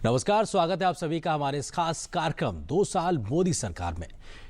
नमस्कार, स्वागत है आप सभी का हमारे इस खास कार्यक्रम 2 साल मोदी सरकार में।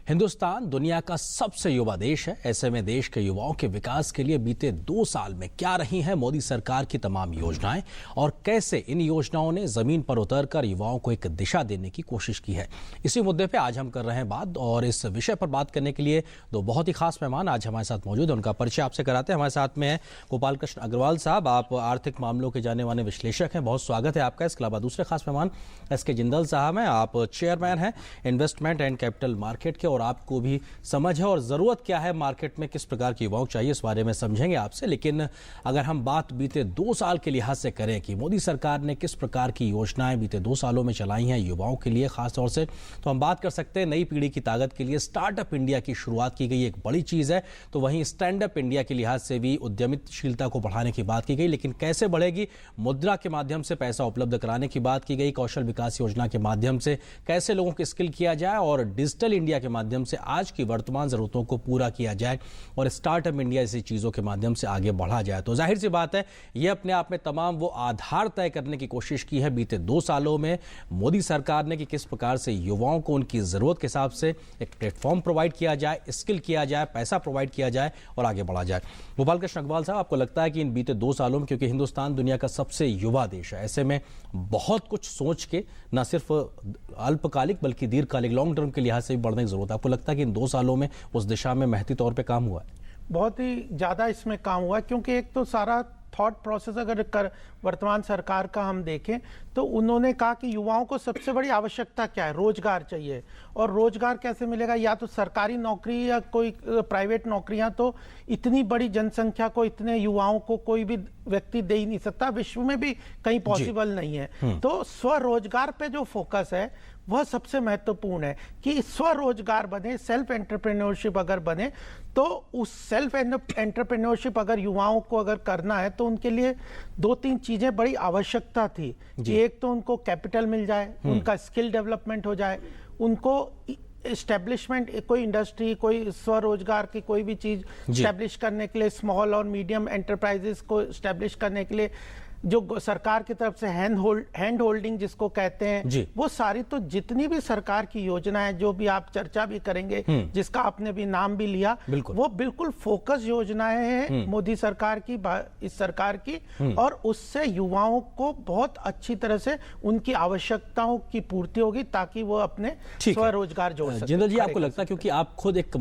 हिंदुस्तान दुनिया का सबसे युवा देश है। ऐसे में देश के युवाओं के विकास के लिए बीते 2 साल में क्या रही हैं मोदी सरकार की तमाम योजनाएं और कैसे इन योजनाओं ने जमीन पर उतरकर युवाओं को एक दिशा देने की कोशिश की है, इसी मुद्दे पे आज हम कर रहे हैं बात। और इस विषय पर बात करने के लिए 2 बहुत ही खास मेहमान आज हमारे साथ मौजूद हैं। उनका परिचय आपसे कराते हैं। हमारे साथ में है गोपाल कृष्ण अग्रवाल साहब, आप आर्थिक मामलों के जाने माने विश्लेषक हैं, बहुत स्वागत है आपका। इसके अलावा दूसरे खास मेहमान एसके जिंदल साहब हैं, आप चेयरमैन हैं इन्वेस्टमेंट एंड कैपिटल मार्केट के, और आपको भी समझ है और जरूरत क्या है मार्केट में, किस प्रकार के युवाओं चाहिए, इस बारे में समझेंगे आपसे। लेकिन अगर हम बात बीते 2 साल के लिहाज से करें कि मोदी सरकार ने किस प्रकार की योजनाएं बीते 2 सालों में चलाई हैं युवाओं के लिए खास तौर से, तो हम बात कर सकते हैं नई पीढ़ी की ताकत के लिए स्टार्टअप इंडिया की शुरुआत की गई, एक बड़ी चीज है। तो वहीं स्टैंड अप इंडिया के लिहाज से भी उद्यमिशीलता को बढ़ाने की बात की गई, लेकिन कैसे बढ़ेगी, मुद्रा के माध्यम से पैसा उपलब्ध कराने की बात की गई, कौशल विकास योजना के माध्यम से कैसे लोगों की स्किल किया जाए और डिजिटल इंडिया के माध्यम से आज की वर्तमान जरूरतों को पूरा किया जाए और स्टार्टअप इंडिया जैसी चीजों के माध्यम से आगे बढ़ा जाए। तो जाहिर सी बात है ये अपने आप में तमाम वो आधार तय करने की कोशिश की है बीते 2 सालों में मोदी सरकार ने कि किस प्रकार से युवाओं को उनकी जरूरत के हिसाब से एक प्लेटफॉर्म प्रोवाइड किया जाए, स्किल किया जाए, पैसा प्रोवाइड किया जाए और आगे बढ़ा जाए। गोपाल कृष्ण अग्रवाल साहब, आपको लगता है कि इन बीते 2 सालों में, क्योंकि हिंदुस्तान दुनिया का सबसे युवा देश है, ऐसे में बहुत कुछ सोच के न सिर्फ अल्पकालिक बल्कि दीर्घकालिक लॉन्ग टर्म के लिहाज से भी बढ़ने की जरूरत है, आपको लगता है कि इन 2 सालों में उस दिशा में महती तौर पे काम हुआ है? बहुत ही ज़्यादा इसमें काम हुआ है, क्योंकि एक तो सारा थॉट प्रोसेस अगर वर्तमान सरकार का हम देखें तो उन्होंने कहा कि युवाओं को सबसे बड़ी आवश्यकता क्या है, रोजगार चाहिए। और रोजगार कैसे मिलेगा, या तो सरकारी नौकरी या कोई प्राइवेट नौकरियां, तो इतनी बड़ी जनसंख्या को, इतने युवाओं को कोई भी व्यक्ति दे ही नहीं सकता, विश्व में भी कहीं पॉसिबल नहीं है। तो स्वरोजगार पे जो फोकस है वह सबसे महत्वपूर्ण है कि स्वरोजगार बने, सेल्फ एंटरप्रेन्योरशिप अगर बने, तो उस सेल्फ एंटरप्रेन्योरशिप अगर युवाओं को अगर करना है तो उनके लिए 2-3 चीजें बड़ी आवश्यकता थी कि एक तो उनको कैपिटल मिल जाए, उनका स्किल डेवलपमेंट हो जाए, उनको एस्टेब्लिशमेंट, कोई इंडस्ट्री, कोई स्वरोजगार की कोई भी चीज एस्टेब्लिश करने के लिए, स्मॉल और मीडियम एंटरप्राइजेस को एस्टेब्लिश करने के लिए जो सरकार की तरफ से हैंड होल्डिंग जिसको कहते हैं, वो सारी, तो जितनी भी सरकार की योजनाएं जो भी आप चर्चा भी करेंगे, जिसका आपने भी नाम भी लिया, वो बिल्कुल फोकस योजनाएं हैं मोदी सरकार की, इस सरकार की, और उससे युवाओं को बहुत अच्छी तरह से उनकी आवश्यकताओं की पूर्ति होगी ताकि वो अपने स्वरोजगार जोड़ सके। जिंदल जी, आपको लगता है, क्योंकि आप खुद एक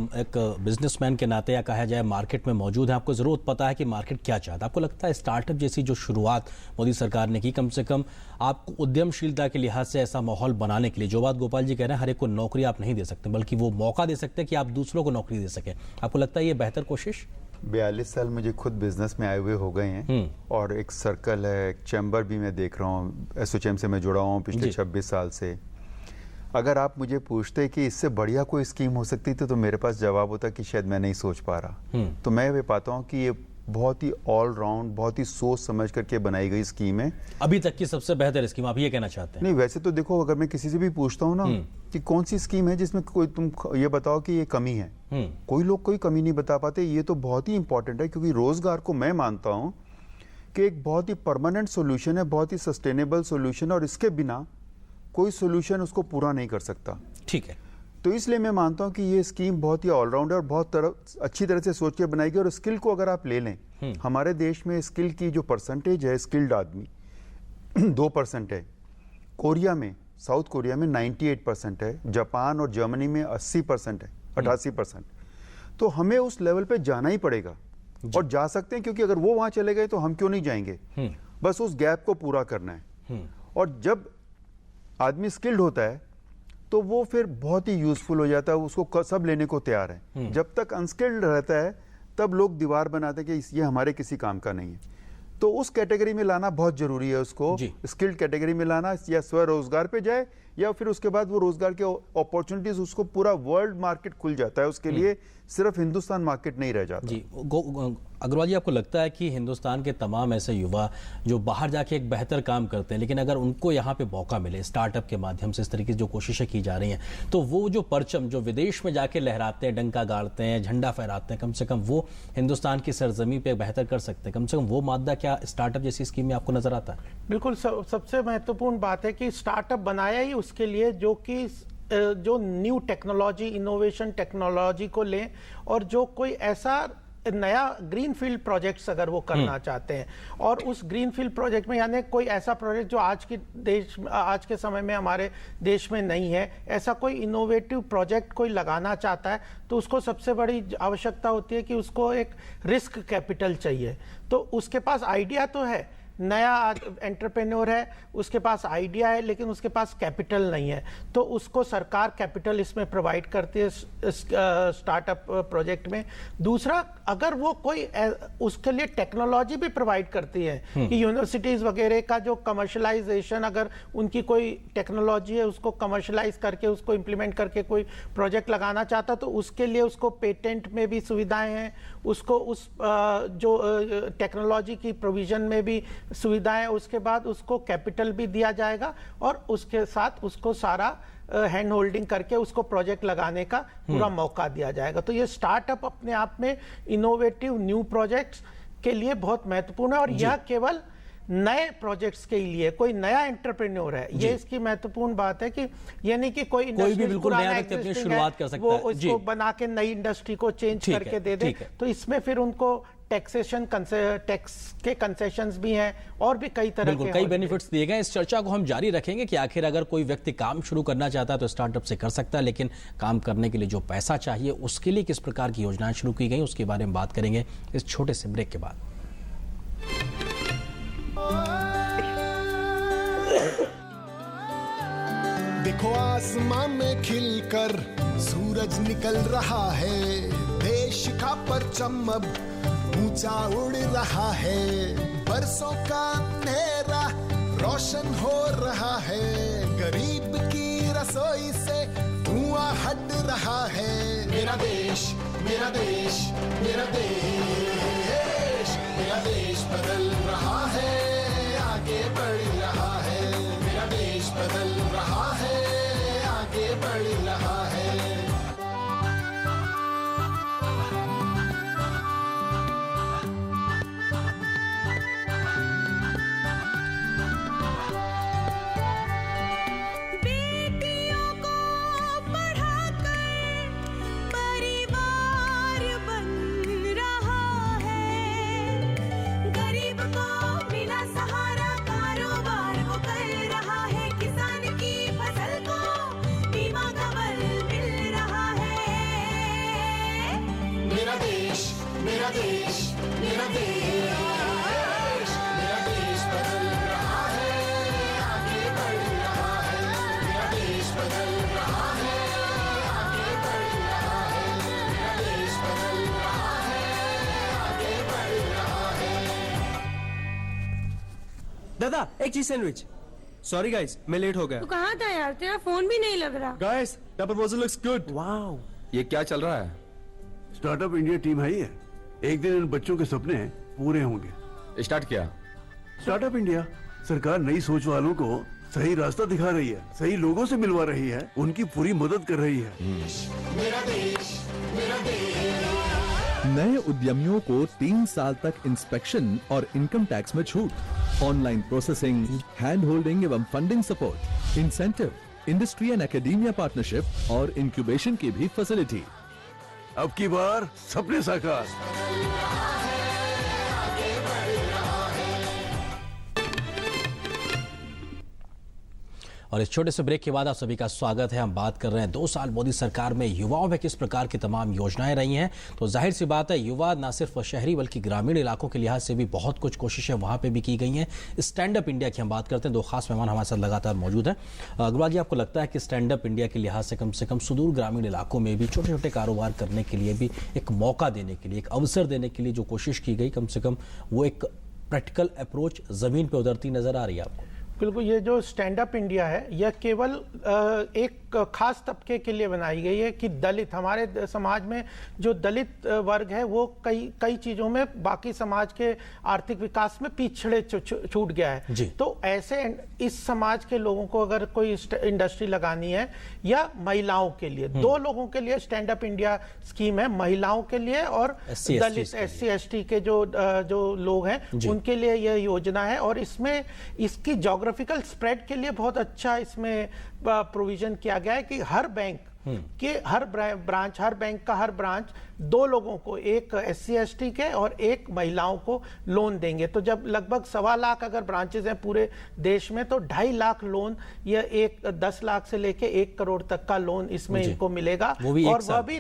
बिजनेसमैन के नाते या कहा जाए मार्केट में मौजूद है, आपको जरूर पता है कि मार्केट क्या चाहता है, आपको लगता है स्टार्टअप जैसी जो शुरुआत मोदी सरकार ने की, कम से कम आपको उद्यमशीलता के लिहाज से ऐसा माहौल बनाने के लिए, जो बात गोपाल जी कह रहे हैं, हर एक को नौकरी आप नहीं दे सकते, बल्कि वो मौका दे सकते हैं कि आप दूसरों को नौकरी दे सकें, आपको लगता है ये बेहतर कोशिश? 42 साल मुझे खुद बिजनेस में आए हुए हो गए हैं और एक सर्कल है, एक चैम्बर भी मैं देख रहा हूँ, एसोचैम से मैं जुड़ा हूँ पिछले 26 साल से। अगर आप मुझे पूछते कि इससे बढ़िया कोई स्कीम हो सकती थी तो मेरे पास जवाब होता कि शायद मैं नहीं सोच पा रहा। तो मैं ये पाता हूँ कि ये बहुत ही ऑलराउंड, बहुत ही सोच समझ करके बनाई गई स्कीम है, अभी तक की सबसे बेहतर स्कीम, आप ये कहना चाहते हैं? नहीं, वैसे तो देखो, अगर मैं किसी से भी पूछता हूँ ना कि कौन सी स्कीम है जिसमें कोई, तुम ये बताओ कि ये कमी है, कोई लोग कोई कमी नहीं बता पाते। ये तो बहुत ही इंपॉर्टेंट है, क्योंकि रोजगार को मैं मानता हूँ कि एक बहुत ही परमानेंट सोल्यूशन है, बहुत ही सस्टेनेबल सोल्यूशन, और इसके बिना कोई सोल्यूशन उसको पूरा नहीं कर सकता। ठीक है, तो इसलिए मैं मानता हूं कि ये स्कीम बहुत ही ऑलराउंडर और बहुत अच्छी तरह से सोच के बनाई गई। और स्किल को अगर आप ले लें, हमारे देश में स्किल की जो परसेंटेज है, स्किल्ड आदमी 2% है, कोरिया में, साउथ कोरिया में 98% है, जापान और जर्मनी में 80% है, 88%। तो हमें उस लेवल पे जाना ही पड़ेगा और जा सकते हैं, क्योंकि अगर वो वहां चले गए तो हम क्यों नहीं जाएंगे। बस उस गैप को पूरा करना है। और जब आदमी स्किल्ड होता है तो वो फिर बहुत ही यूजफुल हो जाता है, उसको सब लेने को तैयार है। जब तक अनस्किल्ड रहता है तब लोग दीवार बनाते हैं कि ये हमारे किसी काम का नहीं है। तो उस कैटेगरी में लाना बहुत जरूरी है, उसको स्किल्ड कैटेगरी में लाना, या स्वरोजगार पे जाए या फिर उसके बाद वो रोजगार के अपॉर्चुनिटीज, उसको पूरा वर्ल्ड मार्केट खुल जाता है, उसके लिए सिर्फ हिंदुस्तान मार्केट नहीं रह जाता। जी अग्रवाल जी, आपको लगता है कि हिंदुस्तान के तमाम ऐसे युवा जो बाहर जाके एक बेहतर काम करते हैं, लेकिन अगर उनको यहाँ पे मौका मिले स्टार्टअप के माध्यम से, इस तरीके से जो कोशिशें की जा रही हैं, तो वो जो परचम जो विदेश में जाके लहराते हैं, डंका गाड़ते हैं, झंडा फहराते हैं, कम से कम वो हिंदुस्तान की सरजमी पे बेहतर कर सकते हैं? कम से कम वो मादा क्या स्टार्टअप जैसी स्कीम में आपको नजर आता है? बिल्कुल, सबसे महत्वपूर्ण बात है कि स्टार्टअप बनाया ही उसके लिए जो न्यू टेक्नोलॉजी, इनोवेशन टेक्नोलॉजी को लें, और जो कोई ऐसा नया ग्रीनफील्ड प्रोजेक्ट्स अगर वो करना चाहते हैं, और उस ग्रीनफील्ड प्रोजेक्ट में यानी कोई ऐसा प्रोजेक्ट जो आज के समय में हमारे देश में नहीं है, ऐसा कोई इनोवेटिव प्रोजेक्ट कोई लगाना चाहता है, तो उसको सबसे बड़ी आवश्यकता होती है कि उसको एक रिस्क कैपिटल चाहिए। तो उसके पास आइडिया तो है, नया एंटरप्रेन्योर है, उसके पास आइडिया है, लेकिन उसके पास कैपिटल नहीं है, तो उसको सरकार कैपिटल इसमें प्रोवाइड करती है स्टार्टअप प्रोजेक्ट में। दूसरा, अगर वो कोई उसके लिए टेक्नोलॉजी भी प्रोवाइड करती है कि यूनिवर्सिटीज वगैरह का जो कमर्शलाइजेशन, अगर उनकी कोई टेक्नोलॉजी है उसको कमर्शलाइज करके, उसको इम्प्लीमेंट करके कोई प्रोजेक्ट लगाना चाहता, तो उसके लिए उसको पेटेंट में भी सुविधाएं हैं, उसको उस जो टेक्नोलॉजी की प्रोविजन में भी सुविधाएं, उसके बाद उसको कैपिटल भी दिया जाएगा, और उसके साथ उसको सारा हैंड होल्डिंग करके उसको प्रोजेक्ट लगाने का पूरा मौका दिया जाएगा। तो ये स्टार्टअप अपने आप में इनोवेटिव न्यू प्रोजेक्ट्स के लिए बहुत महत्वपूर्ण है, और यह केवल नए प्रोजेक्ट्स के लिए, कोई नया एंटरप्रेन्योर है, ये इसकी महत्वपूर्ण बात है कि ये नहीं कि कोई भी बिल्कुल नया व्यक्ति अपनी शुरुआत कर सकता है, है, वो इसको बना के नई इंडस्ट्री को चेंज करके दे दे। तो इसमें फिर उनको टैक्स के कंसेशंस भी हैं, और भी कई तरह के कई बेनिफिट्स दिए गए। इस चर्चा को हम जारी रखेंगे कि आखिर अगर कोई व्यक्ति काम शुरू करना चाहता है तो स्टार्टअप से कर सकता है, लेकिन काम करने के लिए जो पैसा चाहिए उसके लिए किस प्रकार की योजनाएं शुरू की गई, उसके बारे में बात करेंगे इस छोटे से ब्रेक के बाद। देखो आसमां में खिलकर सूरज निकल रहा है, देश का परचम अब ऊंचा उड़ रहा है, बरसों का अंधेरा रोशन हो रहा है, गरीब की रसोई से धुआं हट रहा है। मेरा देश, मेरा देश, मेरा देश, मेरा देश बदल रहा है, आगे बढ़ रहा है, मेरा देश बदल रहा है, आगे बढ़ रहा है। दादा एक चीज सैंडविच। सॉरी गाइस, मैं लेट हो गया। तू कहाँ था यार? तेरा फोन भी नहीं लग रहा। Guys, the proposal looks good. Wow, ये क्या चल रहा है? स्टार्टअप इंडिया टीम है ही है। एक दिन इन बच्चों के सपने पूरे होंगे। स्टार्ट किया स्टार्टअप इंडिया। सरकार नई सोच वालों को सही रास्ता दिखा रही है, सही लोगों से मिलवा रही है, उनकी पूरी मदद कर रही है। मेरा देश, मेरा देश। नए उद्यमियों को 3 साल तक इंस्पेक्शन और इनकम टैक्स में छूट, ऑनलाइन प्रोसेसिंग, हैंड होल्डिंग एवं funding support, incentive, industry and academia partnership और इंक्यूबेशन की भी फैसिलिटी। अब की बार सपने साकार। और इस छोटे से ब्रेक के बाद आप सभी का स्वागत है। हम बात कर रहे हैं 2 साल मोदी सरकार में युवाओं में किस प्रकार की तमाम योजनाएं रही हैं। तो जाहिर सी बात है, युवा न सिर्फ शहरी बल्कि ग्रामीण इलाकों के लिहाज से भी बहुत कुछ कोशिशें वहां पे भी की गई हैं। स्टैंड अप इंडिया की हम बात करते हैं, 2 खास मेहमान हमारे साथ लगातार मौजूद हैं। अग्रवाल जी, आपको लगता है कि स्टैंड अप इंडिया के लिहाज से कम सुदूर ग्रामीण इलाकों में भी छोटे छोटे कारोबार करने के लिए भी एक मौका देने के लिए, एक अवसर देने के लिए जो कोशिश की गई, कम से कम वो एक प्रैक्टिकल अप्रोच जमीन पर उतरती नजर आ रही है आपको? बिल्कुल, ये जो स्टैंड अप इंडिया है यह केवल एक खास तबके के लिए बनाई गई है कि दलित, हमारे समाज में जो दलित वर्ग है वो कई चीजों में बाकी समाज के आर्थिक विकास में पिछड़े छूट गया है। तो ऐसे इस समाज के लोगों को अगर कोई इंडस्ट्री लगानी है या महिलाओं के लिए, दो लोगों के लिए स्टैंड अप इंडिया स्कीम है, महिलाओं के लिए और दलित SC/ST के जो लोग हैं उनके लिए यह योजना है। और इसमें इसकी ज्योग्राफिकल स्प्रेड के लिए बहुत अच्छा इसमें प्रोविजन किया गया है कि हर बैंक के हर बैंक का हर ब्रांच दो लोगों को, एक SC/ST के और एक महिलाओं को लोन देंगे। तो जब लगभग 1.25 लाख अगर ब्रांचेस हैं पूरे देश में, तो 2.5 लाख लोन या 10 लाख से लेके 1 करोड़ तक का लोन इसमें इनको मिलेगा। और वह भी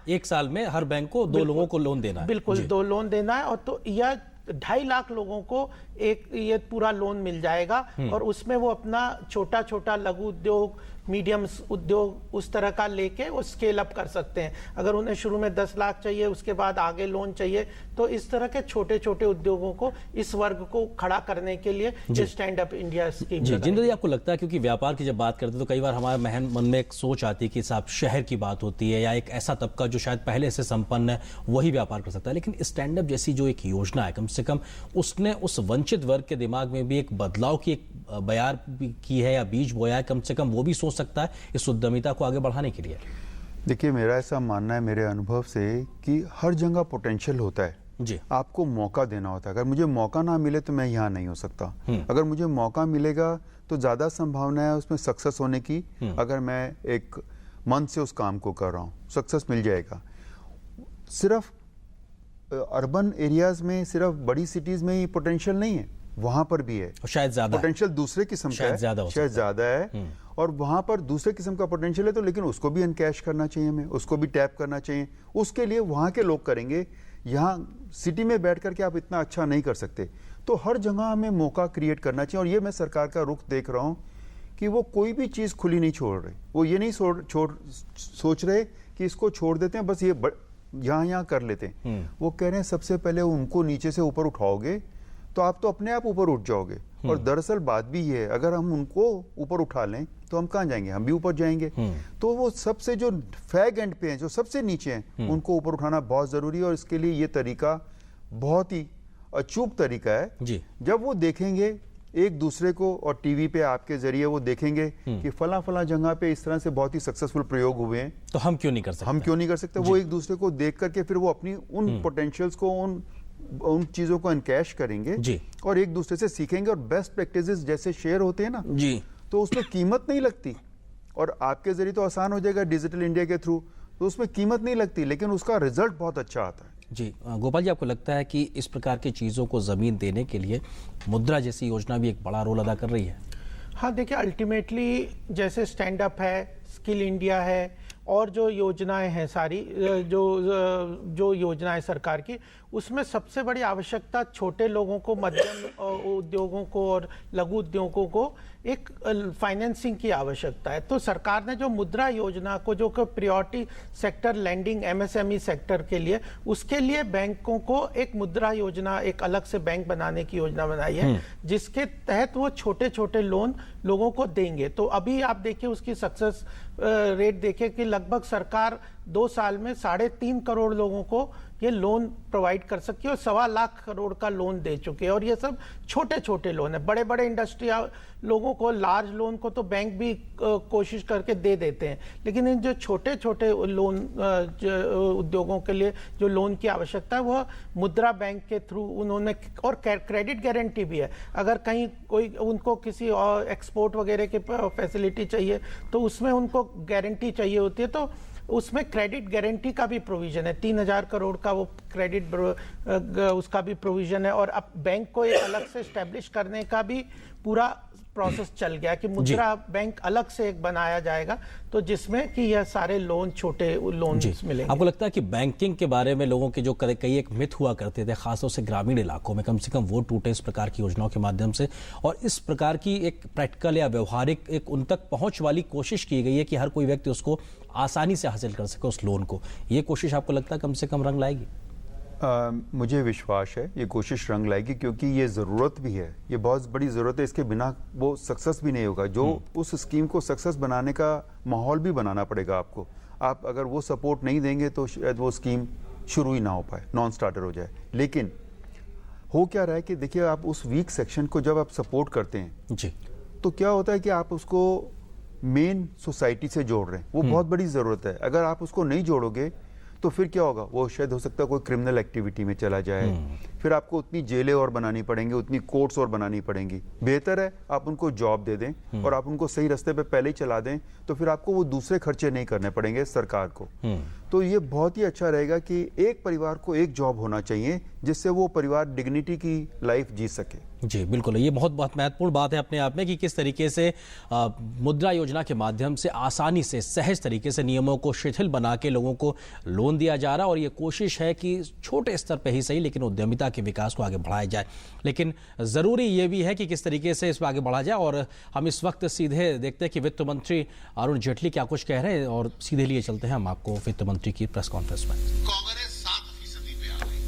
एक साल में हर बैंक को 2 लोगों को लोन देना है। बिल्कुल, 2 लोन देना है। और तो यह 2.5 लाख लोगों को ये पूरा लोन मिल जाएगा और उसमें वो अपना छोटा लघु उद्योग, मीडियम उद्योग उस तरह का लेके वो स्केल अप कर सकते हैं। अगर उन्हें शुरू में 10 लाख चाहिए, उसके बाद आगे लोन चाहिए, तो इस तरह के छोटे उद्योगों को, इस वर्ग को खड़ा करने के लिए ये stand up India scheme. Jinder ji, आपको लगता है, क्योंकि व्यापार की जब बात करते हैं तो कई बार हमारे मन में एक सोच आती है कि साहब शहर की बात होती है या एक ऐसा तबका जो शायद पहले से संपन्न है वही व्यापार कर सकता है, लेकिन स्टैंड अप जैसी जो एक योजना है, कम से कम उसने उस वंचित वर्ग के दिमाग में भी एक बदलाव की एक बयार की है या बीज बोया है, कम से कम वो भी सोच सकता है इस उद्यमिता को आगे बढ़ाने के लिए। देखिए, मेरा ऐसा मानना है मेरे अनुभव से कि हर जगह पोटेंशियल होता है जी, आपको मौका देना होता है। अगर मुझे मौका ना मिले तो मैं यहाँ नहीं हो सकता। अगर मुझे मौका मिलेगा तो ज्यादा संभावना है उसमें सक्सेस होने की। अगर मैं एक मन से उस काम को कर रहा हूँ, सक्सेस मिल जाएगा। सिर्फ अर्बन एरियाज में, सिर्फ बड़ी सिटीज में ही पोटेंशियल नहीं है, वहां पर भी है। शायद ज्यादा पोटेंशियल दूसरे किस्म का है, शायद ज्यादा है, और वहां पर दूसरे किस्म का पोटेंशियल है, तो लेकिन उसको भी अनकैश करना चाहिए, हमें उसको भी टैप करना चाहिए। उसके लिए वहां के लोग करेंगे, यहाँ सिटी में बैठ करके आप इतना अच्छा नहीं कर सकते। तो हर जगह हमें मौका क्रिएट करना चाहिए। और ये मैं सरकार का रुख देख रहा हूँ कि वो कोई भी चीज खुली नहीं छोड़ रहे। वो ये नहीं सोच रहे कि इसको छोड़ देते हैं, बस ये यहाँ कर लेते हैं। वो कह रहे हैं सबसे पहले उनको नीचे से ऊपर उठाओगे तो आप तो अपने आप ऊपर उठ जाओगे। और दरअसल बात भी ये है, अगर हम उनको ऊपर उठा लें तो हम कहाँ जाएंगे, हम भी ऊपर जाएंगे। तो वो सबसे जो फैग एंड पे हैं, जो सबसे नीचे हैं, उनको ऊपर उठाना बहुत जरूरी है। और इसके लिए ये तरीका बहुत ही अचूक तरीका है जी। जब वो देखेंगे एक दूसरे को, और टीवी पे आपके जरिए वो देखेंगे कि फला जगह पे इस तरह से बहुत ही सक्सेसफुल प्रयोग हुए हैं, तो हम क्यों नहीं कर सकते। वो एक दूसरे को देख करके फिर वो अपनी उन पोटेंशियल्स को, उन चीजों को एनकैश करेंगे जी। और एक दूसरे से सीखेंगे। और बेस्ट प्रैक्टिसेस जैसे शेयर होते हैं ना जी, तो उसमें कीमत नहीं लगती। और आपके जरिए तो आसान हो जाएगा डिजिटल इंडिया के थ्रू, तो उसमें कीमत नहीं लगती, लेकिन उसका रिजल्ट बहुत अच्छा आता है जी। गोपाल जी, आपको लगता है कि इस प्रकार की चीजों को जमीन देने के लिए मुद्रा जैसी योजना भी एक बड़ा रोल अदा कर रही है? हाँ, देखिए, अल्टीमेटली जैसे स्टैंड अप है, स्किल इंडिया है, और जो योजनाएं हैं सारी, जो योजनाएं सरकार की, उसमें सबसे बड़ी आवश्यकता छोटे लोगों को, मध्यम उद्योगों को और लघु उद्योगों को एक फाइनेंसिंग की आवश्यकता है। तो सरकार ने जो मुद्रा योजना को, जो priority sector lending MSME sector के लिए, उसके लिए बैंकों को एक मुद्रा योजना, एक अलग से बैंक बनाने की योजना बनाई है, जिसके तहत वो छोटे लोन लोगों को देंगे। तो अभी आप देखिए उसकी सक्सेस रेट देखिए कि लगभग सरकार 2 साल में 3.5 करोड़ लोगों को ये लोन प्रोवाइड कर सकती है और 1.25 लाख करोड़ का लोन दे चुके हैं। और ये सब छोटे लोन है। बड़े इंडस्ट्री लोगों को, लार्ज लोन को तो बैंक भी कोशिश करके दे देते हैं, लेकिन इन जो छोटे लोन उद्योगों के लिए जो लोन की आवश्यकता है, वह मुद्रा बैंक के थ्रू उन्होंने, और क्रेडिट गारंटी भी है। अगर कहीं कोई उनको किसी और एक्सपोर्ट वगैरह की फैसिलिटी चाहिए तो उसमें उनको गारंटी चाहिए होती है, तो उसमें क्रेडिट गारंटी का भी प्रोविजन है। 3,000 करोड़ का वो क्रेडिट उसका भी प्रोविजन है। और अब बैंक को एक अलग से एस्टेब्लिश करने का भी पूरा प्रोसेस चल गया कि मुद्रा बैंक अलग से एक बनाया जाएगा, तो जिसमें कि यह सारे लोन, छोटे लोन मिलेंगे। आपको लगता है कि बैंकिंग के बारे में लोगों के जो कई एक मिथ हुआ करते थे, खासतौर से ग्रामीण इलाकों में, कम से कम वो टूटे इस प्रकार की योजनाओं के माध्यम से, और इस प्रकार की एक प्रैक्टिकल या व्यवहारिक एक उन तक पहुंच वाली कोशिश की गई है कि हर कोई व्यक्ति उसको आसानी से हासिल कर सके उस लोन को। ये कोशिश आपको लगता है कम से कम रंग लाएगी? मुझे विश्वास है ये कोशिश रंग लाएगी, क्योंकि ये ज़रूरत भी है, ये बहुत बड़ी ज़रूरत है। इसके बिना वो सक्सेस भी नहीं होगा। जो उस स्कीम को सक्सेस बनाने का माहौल भी बनाना पड़ेगा आपको। आप अगर वो सपोर्ट नहीं देंगे तो शायद वो स्कीम शुरू ही ना हो पाए, नॉन स्टार्टर हो जाए। लेकिन हो क्या रहा है कि देखिए, आप उस वीक सेक्शन को जब आप सपोर्ट करते हैं जी, तो क्या होता है कि आप उसको मेन सोसाइटी से जोड़ रहे हैं। वो बहुत बड़ी ज़रूरत है। अगर आप उसको नहीं जोड़ोगे तो फिर क्या होगा, वो शायद हो सकता है कोई क्रिमिनल एक्टिविटी में चला जाए। फिर आपको उतनी जेलें और बनानी पड़ेंगी, उतनी कोर्ट्स और बनानी पड़ेंगी। बेहतर है आप उनको जॉब दे दें और आप उनको सही रास्ते पे पहले ही चला दें, तो फिर आपको वो दूसरे खर्चे नहीं करने पड़ेंगे सरकार को। तो ये बहुत ही अच्छा रहेगा कि एक परिवार को एक जॉब होना चाहिए, जिससे वो परिवार डिग्निटी की लाइफ जी सके। जी बिल्कुल, ये बहुत महत्वपूर्ण बात है अपने आप में कि किस तरीके से मुद्रा योजना के माध्यम से आसानी से, सहज तरीके से नियमों को शिथिल बना के लोगों को लोन दिया जा रहा है। और ये कोशिश है कि छोटे स्तर पे ही सही, लेकिन उद्यमिता के विकास को आगे बढ़ाया जाए। लेकिन ज़रूरी ये भी है कि किस तरीके से इस पर आगे बढ़ा जाए। और हम इस वक्त सीधे देखते हैं कि वित्त मंत्री अरुण जेटली क्या कुछ कह रहे हैं, और सीधे लिए चलते हैं हम आपको वित्त मंत्री की प्रेस कॉन्फ्रेंस में। कांग्रेस 7% पे आ गई।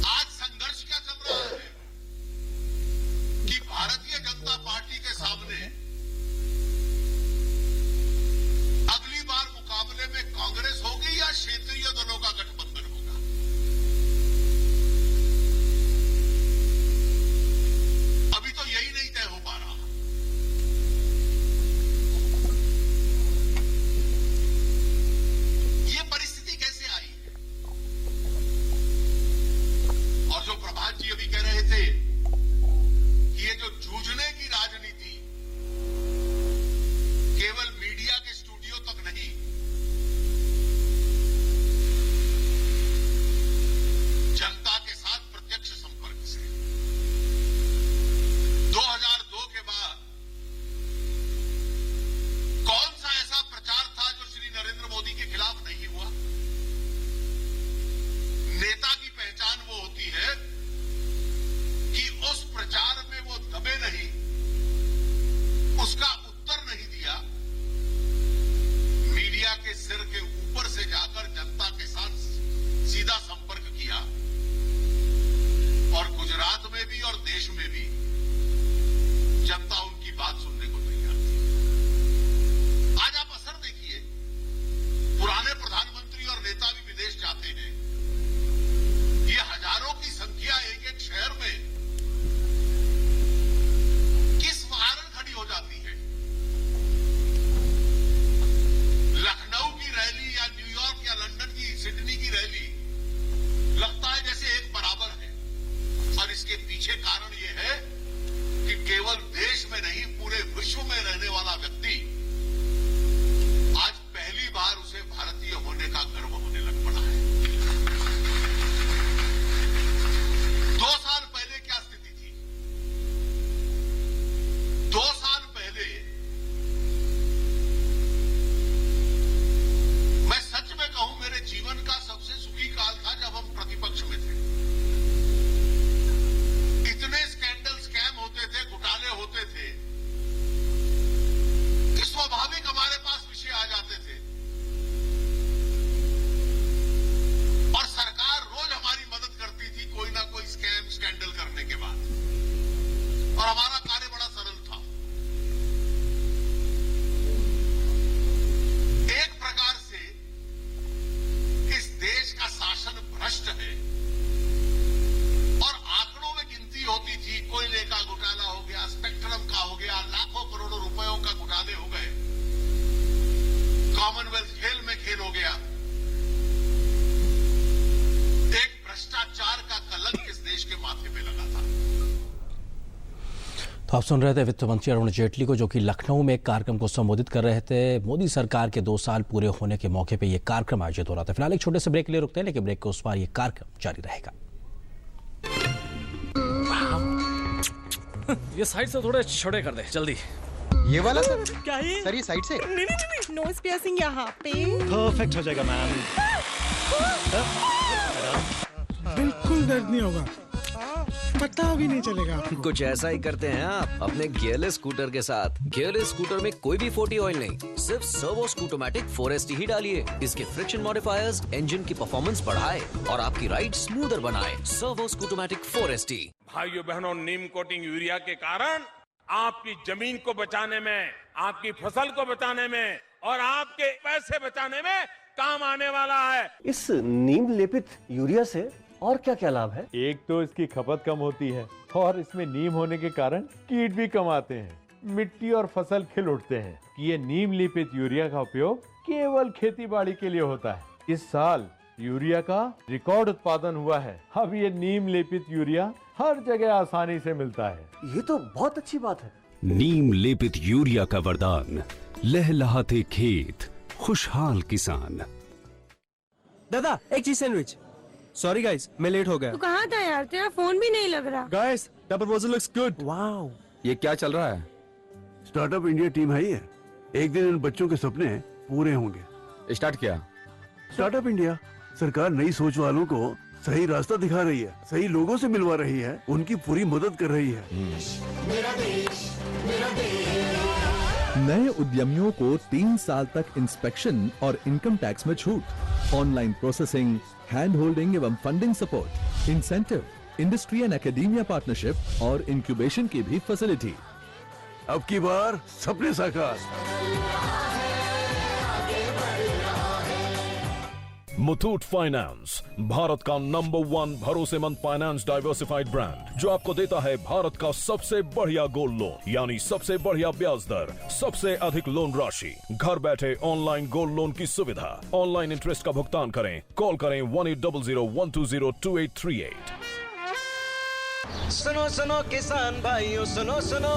आज संघर्ष क्या चल रहा है कि भारतीय जनता पार्टी के सामने अगली बार मुकाबले में कांग्रेस होगी या क्षेत्रीय दलों का गठबंधन होगा। अभी तो यही नहीं तय हो पा रहा। ये परिस्थिति कैसे आई है? और जो प्रभात जी अभी कह रहे थे कि ये जो जूझने की राजनीति केवल मीडिया के स्टूडियो तक नहीं, जनता के साथ प्रत्यक्ष संपर्क से 2002 के बाद कौन सा ऐसा प्रचार था जो श्री नरेंद्र मोदी के खिलाफ नहीं हुआ? नेता की पहचान वो होती है कि उस प्रचार में वो दबे नहीं, उसका उत्तर नहीं दिया, मीडिया के सिर के ऊपर से जाकर जनता के साथ सीधा संपर्क किया। और गुजरात में भी और देश में भी जनता उनकी बात सुनने को तैयार थी। आज आप असर देखिए, पुराने प्रधानमंत्री और नेता भी विदेश जाते हैं। ये हजारों की संख्या एक एक शहर में किस कारण खड़ी हो जाती है? लखनऊ की रैली या न्यूयॉर्क या लंदन की, सिडनी की रैली लगता है जैसे एक बराबर है। और इसके पीछे कारण यह है कि केवल देश में नहीं, पूरे विश्व में रहने वाला व्यक्ति आज पहली बार उसे भारतीय होने का गर्व होने लग पड़ा है। 2 साल पहले क्या स्थिति थी? 2 साल पहले मैं सच में कहूं, मेरे जीवन का सबसे सुखी काल था जब हम प्रतिपक्ष में थे। इतने स्कैंडल, स्कैम होते थे, घोटाले होते थे कि स्वाभाविक हमारे पास विषय आ जाते थे और सरकार रोज हमारी मदद करती थी कोई ना कोई स्कैम, स्कैंडल करने के बाद। और हमारा कार्य बड़ा सरल था। एक प्रकार से इस देश का शासन भ्रष्ट है और आंकड़ों में गिनती होती थी। कोयले का घोटाला हो गया, स्पेक्ट्रम का हो गया, लाखों करोड़ों रुपयों का घोटाले हो गए, कॉमनवेल्थ खेल में खेल हो गया। एक भ्रष्टाचार का कलंक इस देश के माथे पे लगा था। तो आप सुन रहे थे वित्त मंत्री अरुण जेटली को, जो कि लखनऊ में एक कार्यक्रम को संबोधित कर रहे थे। मोदी सरकार के 2 साल पूरे होने के मौके पे ये कार्यक्रम आयोजित हो रहा था। फिलहाल एक छोटे से ब्रेक के लिए रुकते हैं, लेकिन ब्रेक के उस पार ये कार्यक्रम जारी रहेगा। ये साइड से थोड़े छोटे कर दे जल्दी। ये वाला सर? क्या है सर, ये साइड से? नहीं। नोज पियर्सिंग यहाँ पे परफेक्ट हो जाएगा मैम। बिल्कुल दर्द नहीं होगा। पता भी नहीं चलेगा। कुछ ऐसा ही करते हैं आप अपने गियरलेस स्कूटर के साथ। गियरलेस स्कूटर में कोई भी 40 ऑयल नहीं, सिर्फ सर्वो स्कूटोमैटिक 4ST ही डालिए। इसके फ्रिक्शन मॉडिफायर्स इंजन की परफॉर्मेंस बढ़ाए और आपकी राइड स्मूदर बनाए। Servo Scootomatic 4ST। भाइयों बहनों, नीम कोटिंग यूरिया के कारण आपकी जमीन को बचाने में, आपकी फसल को बचाने में और आपके पैसे बचाने में काम आने वाला है। इस नीम लेपित यूरिया से और क्या क्या लाभ है? एक तो इसकी खपत कम होती है और इसमें नीम होने के कारण कीट भी कम आते हैं। मिट्टी और फसल खिल उठते हैं कि ये नीम लेपित यूरिया का उपयोग केवल खेती बाड़ी के लिए होता है। इस साल यूरिया का रिकॉर्ड उत्पादन हुआ है। अब ये नीम लेपित यूरिया हर जगह आसानी से मिलता है। ये तो बहुत अच्छी बात है। नीम लेपित यूरिया का वरदान, लहलहाते खेत, खुशहाल किसान। दादा एक चीज सैंडविच। सॉरी गाइस, मैं लेट हो गया। तू कहाँ था यार? तेरा फोन भी नहीं लग रहा। Guys, the proposal looks good. Wow, ये क्या चल रहा है? स्टार्टअप इंडिया टीम है ये। एक दिन इन बच्चों के सपने पूरे होंगे। स्टार्ट किया स्टार्टअप इंडिया। सरकार नई सोच वालों को सही रास्ता दिखा रही है, सही लोगों से मिलवा रही है, उनकी पूरी मदद कर रही है। मेरा देश, मेरा देश। नए उद्यमियों को 3 साल तक इंस्पेक्शन और इनकम टैक्स में छूट, ऑनलाइन प्रोसेसिंग, हैंड होल्डिंग एवं funding support, incentive, industry and academia partnership और इंक्यूबेशन की भी फैसिलिटी। अब की बार सपने साकार। मुथूट फाइनेंस, भारत का नंबर 1 भरोसेमंद फाइनेंस डाइवर्सिफाइड ब्रांड, जो आपको देता है भारत का सबसे बढ़िया गोल्ड लोन, यानी सबसे बढ़िया ब्याज दर, सबसे अधिक लोन राशि, घर बैठे ऑनलाइन गोल्ड लोन की सुविधा, ऑनलाइन इंटरेस्ट का भुगतान करें। कॉल करें 1800-120-2838। सुनो सुनो किसान भाइयों, सुनो सुनो,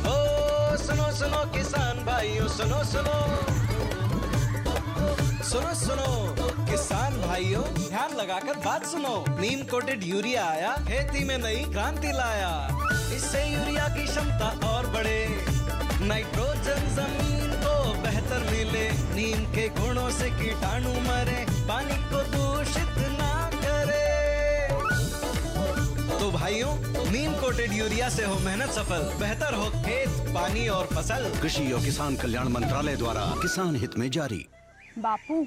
ओ सुनो सुनो किसान भाइयों, सुनो सुनो, सुनो सुनो किसान भाइयों, ध्यान लगाकर बात सुनो। नीम कोटेड यूरिया आया, खेती में नई क्रांति लाया। इससे यूरिया की क्षमता और बढ़े, नाइट्रोजन जमीन को बेहतर मिले, नीम के गुणों से कीटाणु मरे, पानी को दूषित ना करे। तो भाइयों, नीम कोटेड यूरिया से हो मेहनत सफल, बेहतर हो खेत, पानी और फसल। कृषि और किसान कल्याण मंत्रालय द्वारा किसान हित में जारी। बापू,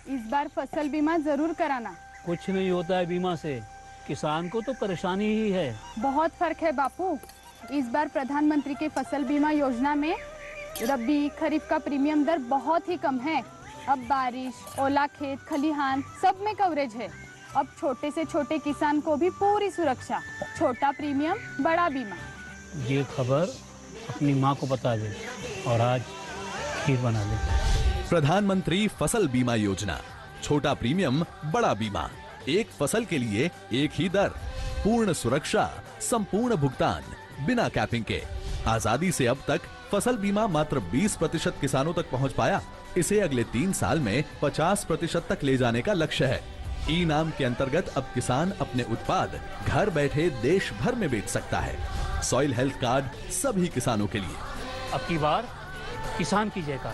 इस बार फसल बीमा जरूर कराना। कुछ नहीं होता है बीमा से, किसान को तो परेशानी ही है। बहुत फर्क है बापू। इस बार प्रधानमंत्री के फसल बीमा योजना में रबी खरीफ का प्रीमियम दर बहुत ही कम है। अब बारिश, ओला खेत, खलिहान सब में कवरेज है। अब छोटे से छोटे किसान को भी पूरी सुरक्षा, छोटा प्रीमियम, बड़ा बीमा। ये खबर अपनी माँ को बता दे और आज खीर बना ले। प्रधानमंत्री फसल बीमा योजना, छोटा प्रीमियम, बड़ा बीमा, एक फसल के लिए एक ही दर, पूर्ण सुरक्षा, संपूर्ण भुगतान, बिना कैपिंग के। आजादी से अब तक फसल बीमा मात्र 20% किसानों तक पहुंच पाया। इसे अगले 3 साल में 50% तक ले जाने का लक्ष्य है। ई नाम के अंतर्गत अब किसान अपने उत्पाद घर बैठे देश भर में बेच सकता है। सॉइल हेल्थ कार्ड सभी किसानों के लिए। अब की बार किसान की जयकार।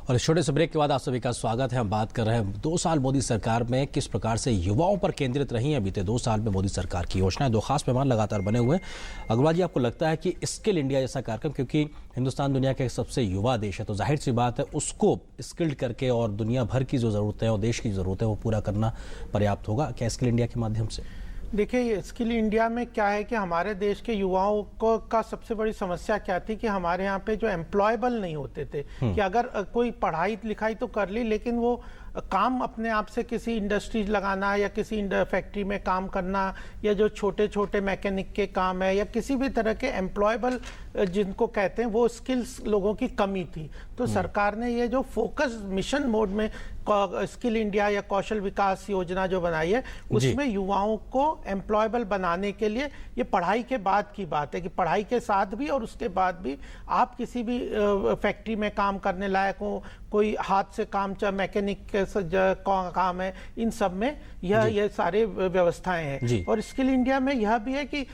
और इस छोटे से ब्रेक के बाद आप सभी का स्वागत है। हम बात कर रहे हैं 2 साल मोदी सरकार में किस प्रकार से युवाओं पर केंद्रित रही है बीते 2 साल में मोदी सरकार की योजनाएं। 2 खास मेहमान लगातार बने हुए हैं। अग्रवाल जी, आपको लगता है कि स्किल इंडिया जैसा कार्यक्रम, क्योंकि हिंदुस्तान दुनिया का सबसे युवा देश है, तो जाहिर सी बात है उसको स्किल्ड करके और दुनिया भर की जो ज़रूरतें हैं और देश की ज़रूरत है वो पूरा करना पर्याप्त होगा क्या स्किल इंडिया के माध्यम से? देखिए, स्किल इंडिया में क्या है कि हमारे देश के युवाओं को का सबसे बड़ी समस्या क्या थी कि हमारे यहाँ पे जो एम्प्लॉयबल नहीं होते थे, कि अगर कोई पढ़ाई लिखाई तो कर ली लेकिन वो काम अपने आप से किसी इंडस्ट्री लगाना या किसी फैक्ट्री में काम करना या जो छोटे छोटे मैकेनिक के काम है या किसी भी तरह के एम्प्लॉयबल जिनको कहते हैं वो स्किल्स लोगों की कमी थी। तो सरकार ने ये जो फोकस मिशन मोड में स्किल इंडिया या कौशल विकास योजना जो बनाई है उसमें युवाओं को एम्प्लॉयबल बनाने के लिए ये पढ़ाई के बाद की बात है कि पढ़ाई के साथ भी और उसके बाद भी आप किसी भी फैक्ट्री में काम करने लायक हो, कोई हाथ से काम चाहे मैकेनिक काम है, इन सब में ये सारे व्यवस्थाएं हैं। और स्किल इंडिया में यह भी है कि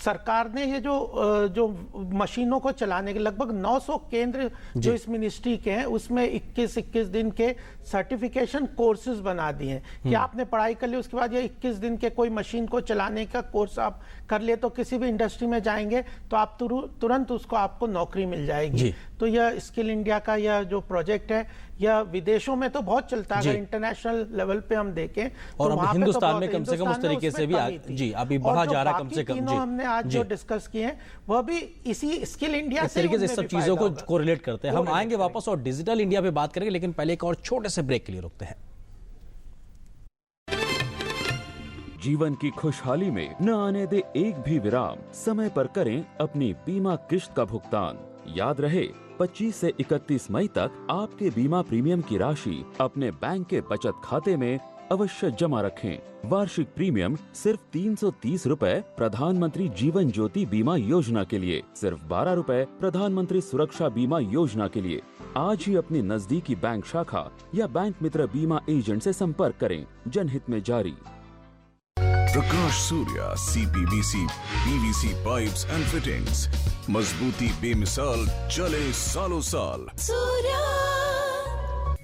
सरकार ने ये जो मशीनों को चलाने के लगभग 900 केंद्र जो इस मिनिस्ट्री के हैं उसमें 21 दिन के सर्टिफिकेशन कोर्सेज बना दिए हैं कि आपने पढ़ाई कर ली, उसके बाद ये 21 दिन के कोई मशीन को चलाने का कोर्स आप कर लिए तो किसी भी इंडस्ट्री में जाएंगे तो आप तुरंत आपको नौकरी मिल जाएगी। तो यह स्किल इंडिया का यह जो प्रोजेक्ट है यह विदेशों में तो बहुत चलता है, अगर इंटरनेशनल लेवल पे हम देखें और तो अब हिंदुस्तान में कम से कम उस तरीके से भी जी अभी बढ़ा जा रहा है कम से कम। जी हमने आज जो डिस्कस किए हैं वह भी इसी स्किल इंडिया से तरीके से सब चीजों को कोरिलेट करते हैं। हम आएंगे वापस और डिजिटल इंडिया पे बात करेंगे, लेकिन पहले एक और छोटे से ब्रेक के लिए रुकते हैं। जीवन की खुशहाली में न आने दे एक भी विराम, समय पर करें अपनी बीमा किश्त का भुगतान। याद रहे 25 से 31 मई तक आपके बीमा प्रीमियम की राशि अपने बैंक के बचत खाते में अवश्य जमा रखें। वार्षिक प्रीमियम सिर्फ 330 रुपए प्रधानमंत्री जीवन ज्योति बीमा योजना के लिए, सिर्फ 12 रुपए प्रधानमंत्री सुरक्षा बीमा योजना के लिए। आज ही अपनी नजदीकी बैंक शाखा या बैंक मित्र बीमा एजेंट से संपर्क करें। जनहित में जारी। Prakash Surya CPVC PVC pipes and fittings, मजबूती बेमिसाल, चले सालों साल।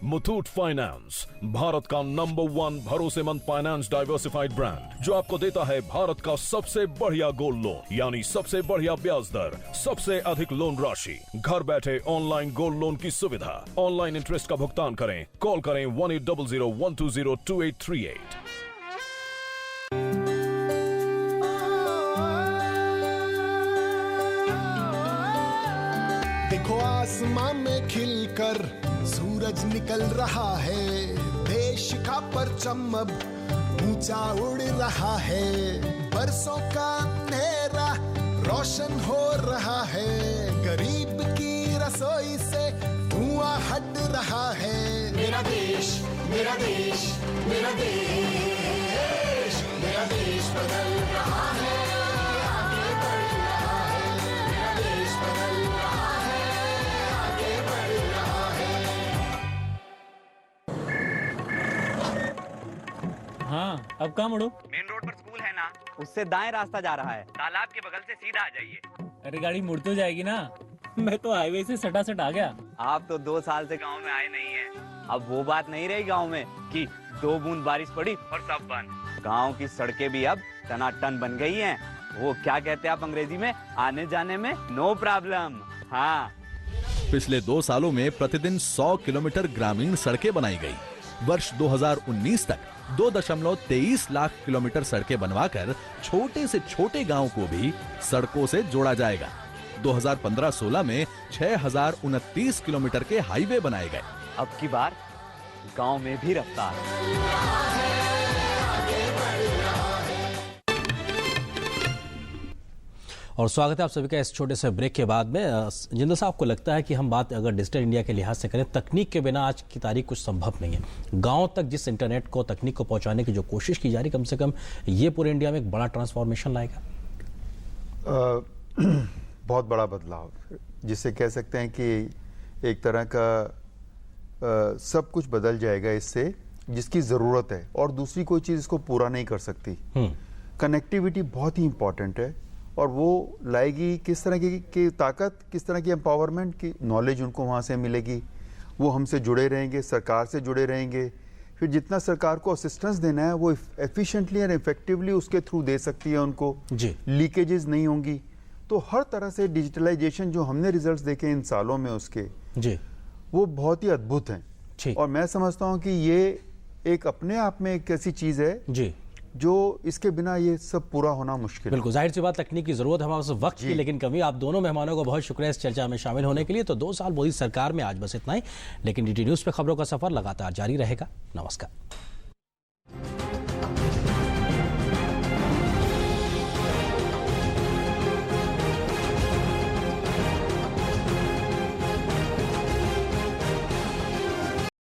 मुथूट फाइनेंस, भारत का नंबर 1 भरोसेमंद फाइनेंस डाइवर्सिफाइड ब्रांड, जो आपको देता है भारत का सबसे बढ़िया गोल्ड लोन, यानी सबसे बढ़िया ब्याज दर, सबसे अधिक लोन राशि, घर बैठे ऑनलाइन गोल्ड लोन की सुविधा, ऑनलाइन इंटरेस्ट का भुगतान करें। कॉल करें 1800-120-2838। देखो आसमां में खिलकर सूरज निकल रहा है, देश का परचम अब ऊंचा उड़ रहा है, बरसों का अंधेरा रोशन हो रहा है, गरीब की रसोई से धुआं हट रहा है। मेरा देश, मेरा देश, मेरा देश, मेरा देश बदल रहा है, आगे बढ़ रहा है, मेरा देश बदल रहा है, आगे बढ़ रहा है। हाँ, अब कहाँ मुड़ो? मेन रोड पर स्कूल है ना, उससे दाएं रास्ता जा रहा है, तालाब के बगल से सीधा आ जाइए। अरे गाड़ी मुड़ तो जाएगी ना, मैं तो हाईवे से सटासट आ गया। आप तो 2 साल से गांव में आए नहीं हैं। अब वो बात नहीं रही गांव में कि 2 बूंद बारिश पड़ी और सब बंद। गांव की सड़कें भी अब टनाटन बन गई हैं। वो क्या कहते हैं आप अंग्रेजी में, आने जाने में नो प्रॉब्लम। हाँ, पिछले 2 सालों में प्रतिदिन 100 किलोमीटर ग्रामीण सड़कें बनाई गई। वर्ष 2019 तक 2.23 लाख किलोमीटर सड़कें बनवाकर छोटे से छोटे गांव को भी सड़कों से जोड़ा जाएगा। 2015-16 में 6029 किलोमीटर के हाईवे बनाए गए। अब की बार गांव में भी रफ्तार। और स्वागत है आप सभी का इस छोटे से ब्रेक के बाद में। जिंदल साहब, आपको लगता है कि हम बात अगर डिजिटल इंडिया के लिहाज से करें, तकनीक के बिना आज की तारीख कुछ संभव नहीं है। गांव तक जिस इंटरनेट को, तकनीक को पहुंचाने की जो कोशिश की जा रही, कम से कम ये पूरे इंडिया में एक बड़ा ट्रांसफॉर्मेशन लाएगा। बहुत बड़ा बदलाव, जिससे कह सकते हैं कि एक तरह का सब कुछ बदल जाएगा इससे, जिसकी ज़रूरत है और दूसरी कोई चीज़ इसको पूरा नहीं कर सकती। कनेक्टिविटी बहुत ही इंपॉर्टेंट है और वो लाएगी किस तरह की ताकत, किस तरह की एम्पावरमेंट की नॉलेज उनको वहाँ से मिलेगी। वो हमसे जुड़े रहेंगे, सरकार से जुड़े रहेंगे, फिर जितना सरकार को असिस्टेंस देना है वो एफिशिएंटली और इफेक्टिवली उसके थ्रू दे सकती है उनको। लीकेजेस नहीं होंगी। तो हर तरह से डिजिटलाइजेशन जो हमने रिजल्ट्स देखे इन सालों में उसके वो बहुत ही अद्भुत हैं। और मैं समझता हूँ कि ये एक अपने आप में एक ऐसी चीज़ है जो इसके बिना ये सब पूरा होना मुश्किल है। बिल्कुल, जाहिर सी बात, तकनीक की जरूरत है, हमारे पास वक्त की लेकिन कमी। आप दोनों मेहमानों को बहुत शुक्रिया इस चर्चा में शामिल होने के लिए। तो 2 साल मोदी सरकार में आज बस इतना ही, लेकिन DT न्यूज़ पे खबरों का सफर लगातार जारी रहेगा। नमस्कार।